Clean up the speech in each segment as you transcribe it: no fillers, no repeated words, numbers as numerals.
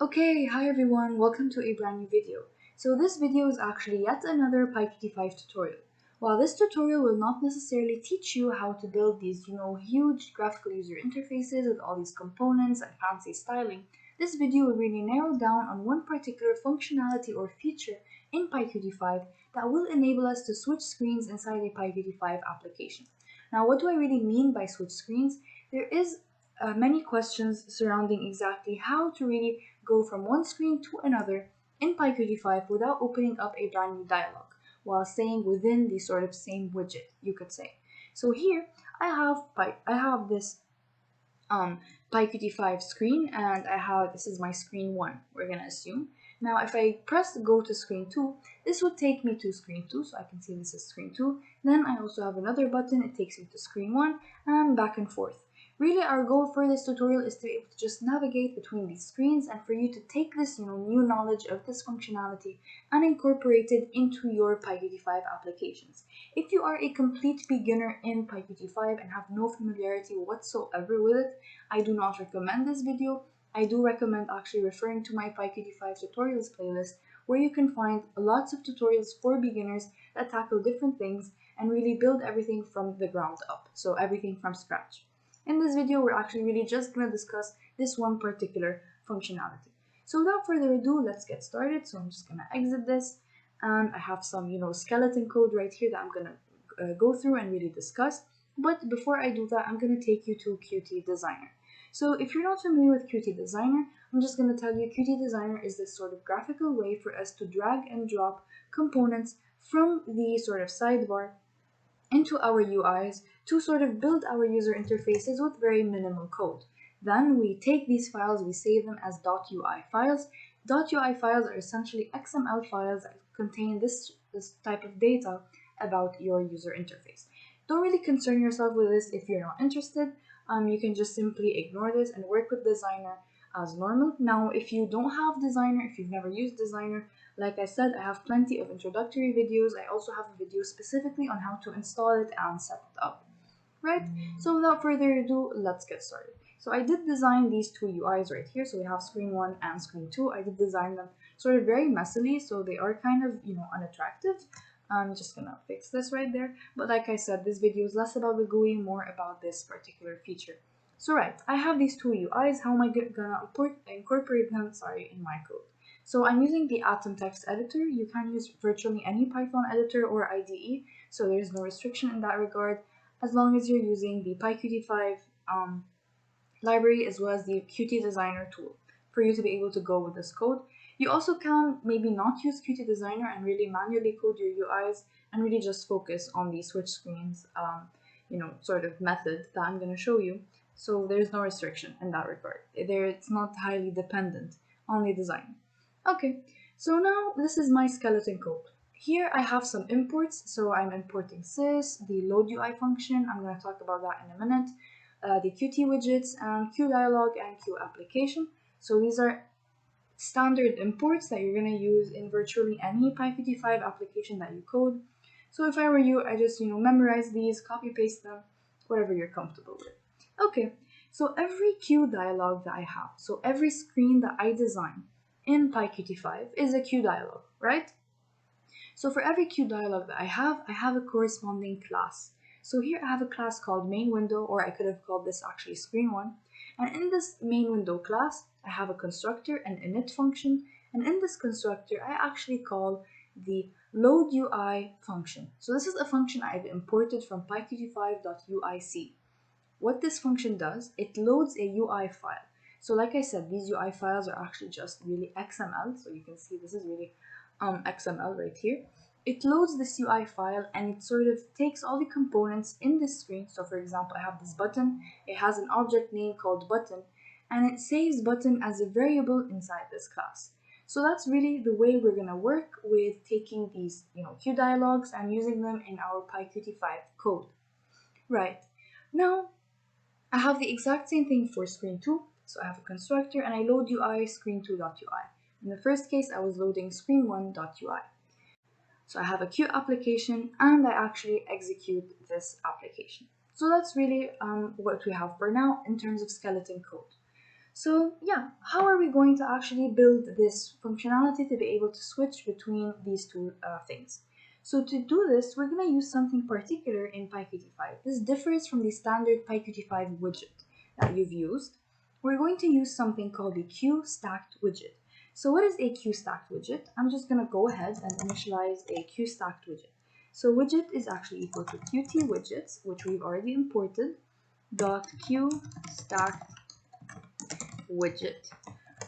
Okay, hi everyone, welcome to a brand new video. So this video is actually yet another PyQt5 tutorial. While this tutorial will not necessarily teach you how to build these, huge graphical user interfaces with all these components and fancy styling, this video will really narrow down on one particular functionality or feature in PyQt5 that will enable us to switch screens inside a PyQt5 application. Now, what do I really mean by switch screens? There is many questions surrounding exactly how to really go from one screen to another in PyQt5 without opening up a brand new dialog while staying within the sort of same widget, you could say. So here I have this PyQt5 screen, and this is my screen 1, we're gonna assume. Now if I press go to screen 2, this would take me to screen 2, so I can see this is screen 2. Then I also have another button, it takes me to screen 1, and back and forth. Really, our goal for this tutorial is to be able to just navigate between these screens and for you to take this new knowledge of this functionality and incorporate it into your PyQt5 applications. If you are a complete beginner in PyQt5 and have no familiarity whatsoever with it, I do not recommend this video. I do recommend actually referring to my PyQt5 tutorials playlist, where you can find lots of tutorials for beginners that tackle different things and really build everything from the ground up, so everything from scratch. In this video, we're actually really just going to discuss this one particular functionality. So without further ado, let's get started. So I'm just going to exit this, and I have some, skeleton code right here that I'm going to go through and really discuss. But before I do that, I'm going to take you to QtDesigner. So if you're not familiar with QtDesigner, I'm just going to tell you QtDesigner is this sort of graphical way for us to drag and drop components from the sort of sidebar into our UIs to sort of build our user interfaces with very minimal code. Then we take these files, we save them as .ui files. .ui files are essentially XML files that contain this type of data about your user interface. Don't really concern yourself with this if you're not interested. You can just simply ignore this and work with Designer as normal. Now, if you don't have Designer, if you've never used Designer, like I said, I have plenty of introductory videos. I also have a video specifically on how to install it and set it up. Right? So without further ado, let's get started. So I did design these two UIs right here. So we have screen 1 and screen 2. I did design them sort of very messily, so they are kind of, unattractive. I'm just gonna fix this right there. But like I said, this video is less about the GUI, more about this particular feature. So right, I have these two UIs. How am I gonna incorporate them, in my code? So I'm using the Atom text editor. You can use virtually any Python editor or IDE, so there's no restriction in that regard, as long as you're using the PyQt5 library as well as the QtDesigner tool for you to be able to go with this code. You also can maybe not use QtDesigner and really manually code your UIs and really just focus on the switch screens, sort of method that I'm going to show you. So there's no restriction in that regard. It's not highly dependent on the design. Okay, so now this is my skeleton code. Here I have some imports, so I'm importing sys, the load UI function, I'm going to talk about that in a minute, the Qt widgets, and QDialog and QApplication. So these are standard imports that you're going to use in virtually any PyQt5 application that you code. So if I were you, I just memorize these, copy paste them, whatever you're comfortable with. Okay, so every QDialog that I have, so every screen that I design in PyQt5 is a QDialog, right? So for every QDialog that I have a corresponding class. So here I have a class called main window, or I could have called this actually screen 1. And in this main window class, I have a constructor, an init function, and in this constructor, I actually call the load UI function. So this is a function I've imported from PyQt5.uic. What this function does, it loads a UI file. So like I said, these UI files are actually just really XML. So you can see this is really XML right here. It loads this UI file and it sort of takes all the components in this screen. So for example, I have this button. It has an object name called button, and it saves button as a variable inside this class. So that's really the way we're gonna work with taking these, QDialogs and using them in our PyQt5 code. Right. Now, I have the exact same thing for screen 2. So I have a constructor and I load UI screen2.ui. In the first case, I was loading screen1.ui. So I have a Qt application and I actually execute this application. So that's really what we have for now in terms of skeleton code. So yeah, how are we going to actually build this functionality to be able to switch between these two things? So to do this, we're going to use something particular in PyQt5. This differs from the standard PyQt5 widget that you've used. We're going to use something called the QStacked widget. So what is a QStacked widget? I'm just going to go ahead and initialize a QStacked widget. So widget is actually equal to Qt widgets, which we've already imported, dot QStacked widget.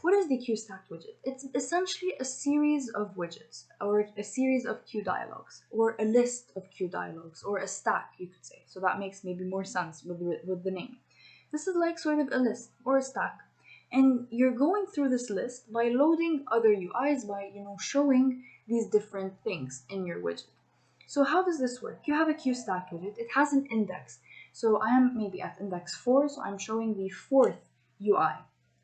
What is the QStacked widget? It's essentially a series of widgets, or a series of Q dialogues, or a list of Q dialogues, or a stack, you could say. So that makes maybe more sense with the name. This is like sort of a list or a stack. And you're going through this list by loading other UIs, by showing these different things in your widget. So how does this work? You have a QStacked widget. It has an index. So I am maybe at index 4, so I'm showing the 4th UI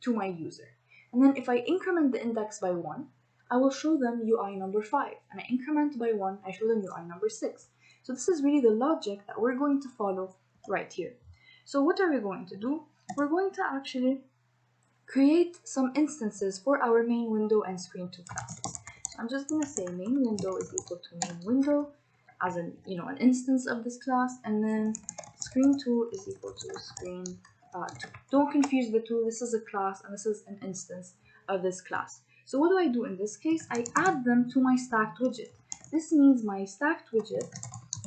to my user. And then if I increment the index by 1, I will show them UI number 5. And I increment by 1, I show them UI number 6. So this is really the logic that we're going to follow right here. So what are we going to do? We're going to actually create some instances for our main window and screen2 classes. So I'm just going to say main window is equal to main window as an instance of this class, and then screen2 is equal to screen2. Don't confuse the two. This is a class and this is an instance of this class. So what do I do in this case? I add them to my stacked widget. This means my stacked widget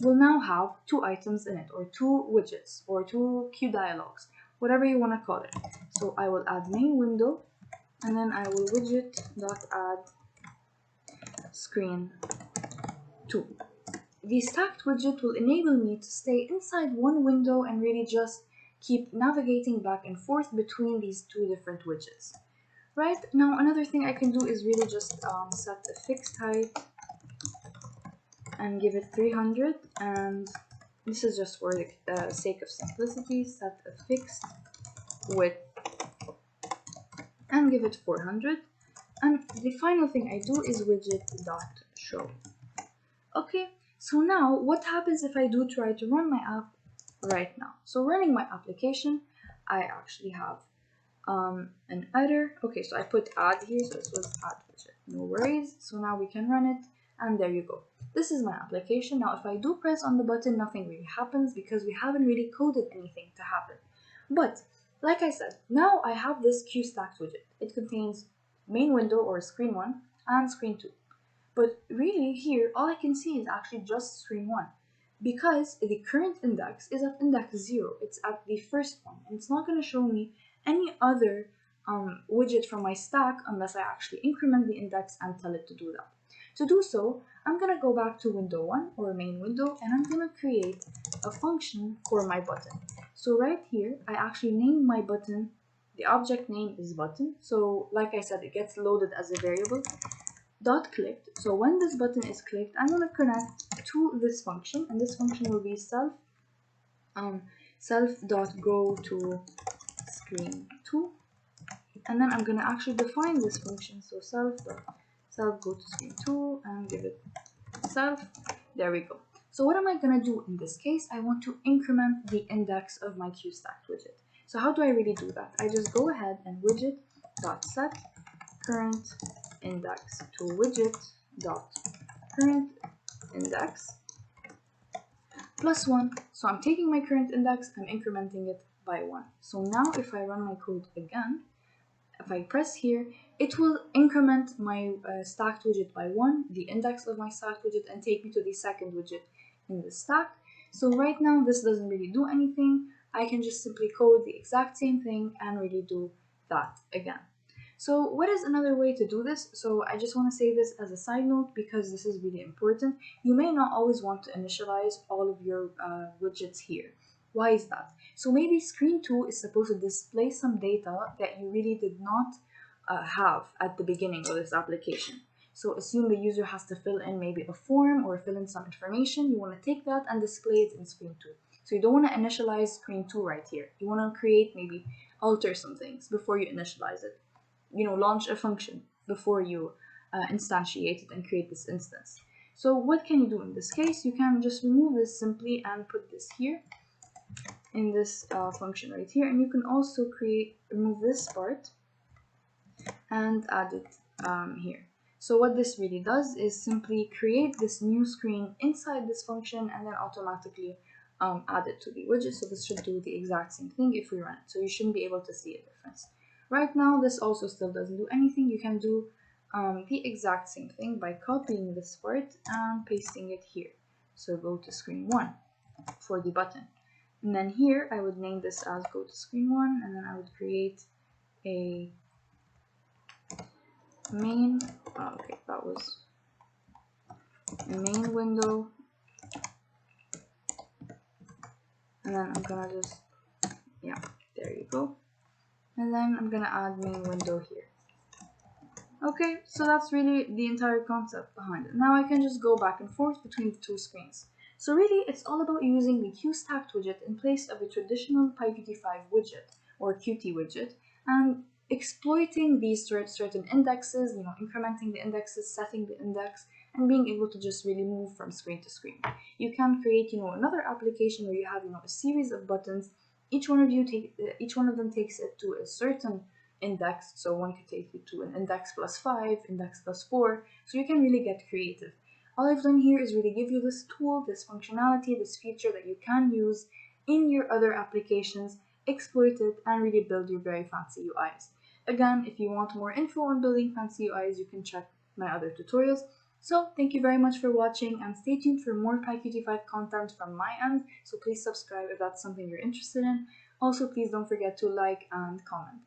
will now have 2 items in it, or 2 widgets, or 2 Q dialogues, whatever you want to call it. So I will add main window, and then I will widget.add screen2. The stacked widget will enable me to stay inside one window and really just keep navigating back and forth between these 2 different widgets. Right, now another thing I can do is really just set a fixed height and give it 300, and this is just for the sake of simplicity. Set a fixed width and give it 400, and the final thing I do is widget.show. Okay, so now what happens if I do try to run my app right now? So running my application, I actually have an error. Okay, so I put add here, so this was add widget, no worries. So now we can run it, and there you go. This is my application. Now if I do press on the button, nothing really happens because we haven't really coded anything to happen. But like I said, now I have this QStacked widget. It contains main window, or screen1, and screen2. But really here, all I can see is actually just screen1, because the current index is at index 0. It's at the first one, and it's not going to show me any other widget from my stack unless I actually increment the index and tell it to do that. To do so, I'm going to go back to window 1, or main window, and I'm going to create a function for my button. So right here, I actually named my button. The object name is button. So like I said, it gets loaded as a variable. Dot clicked. So when this button is clicked, I'm going to connect to this function, and this function will be self.go to screen2, and then I'm going to actually define this function. So self go to screen2 and give it self. There we go. So what am I going to do in this case? I want to increment the index of my QStacked widget. So how do I really do that? I just go ahead and widget.set current index to widget.current index plus 1. So I'm taking my current index, I'm incrementing it by 1. So now if I run my code again, if I press here, it will increment my stacked widget by 1, the index of my stacked widget, and take me to the second widget in the stack. So right now this doesn't really do anything. I can just simply code the exact same thing and really do that again. So what is another way to do this? So I just want to say this as a side note because this is really important. You may not always want to initialize all of your widgets here. Why is that? So maybe screen2 is supposed to display some data that you really did not have at the beginning of this application. So assume the user has to fill in maybe a form or fill in some information. You want to take that and display it in screen2. So you don't want to initialize screen2 right here. You want to create, maybe alter some things before you initialize it. Launch a function before you instantiate it and create this instance. So what can you do in this case? You can just remove this simply and put this here. in this function right here, and you can also remove this part and add it here. So what this really does is simply create this new screen inside this function and then automatically add it to the widget. So this should do the exact same thing if we run it. So you shouldn't be able to see a difference. Right now, this also still doesn't do anything. You can do the exact same thing by copying this part and pasting it here. So go to screen 1 for the button. And then here I would name this as go to screen 1, and then I would create a main, okay, that was a main window, and then I'm gonna just, yeah, there you go. And then I'm gonna add main window here. Okay, so that's really the entire concept behind it. Now I can just go back and forth between the two screens. So really, it's all about using the QStacked widget in place of a traditional PyQt5 widget or Qt widget, and exploiting these certain indexes, incrementing the indexes, setting the index, and being able to just really move from screen to screen. You can create, another application where you have, a series of buttons. Each one of them takes it to a certain index. So one could take you to an index +5, index +4. So you can really get creative. All I've done here is really give you this tool, this functionality, this feature that you can use in your other applications, exploit it, and really build your very fancy UIs. Again, if you want more info on building fancy UIs, you can check my other tutorials. So thank you very much for watching, and stay tuned for more PyQt5 content from my end. So please subscribe if that's something you're interested in. Also, please don't forget to like and comment.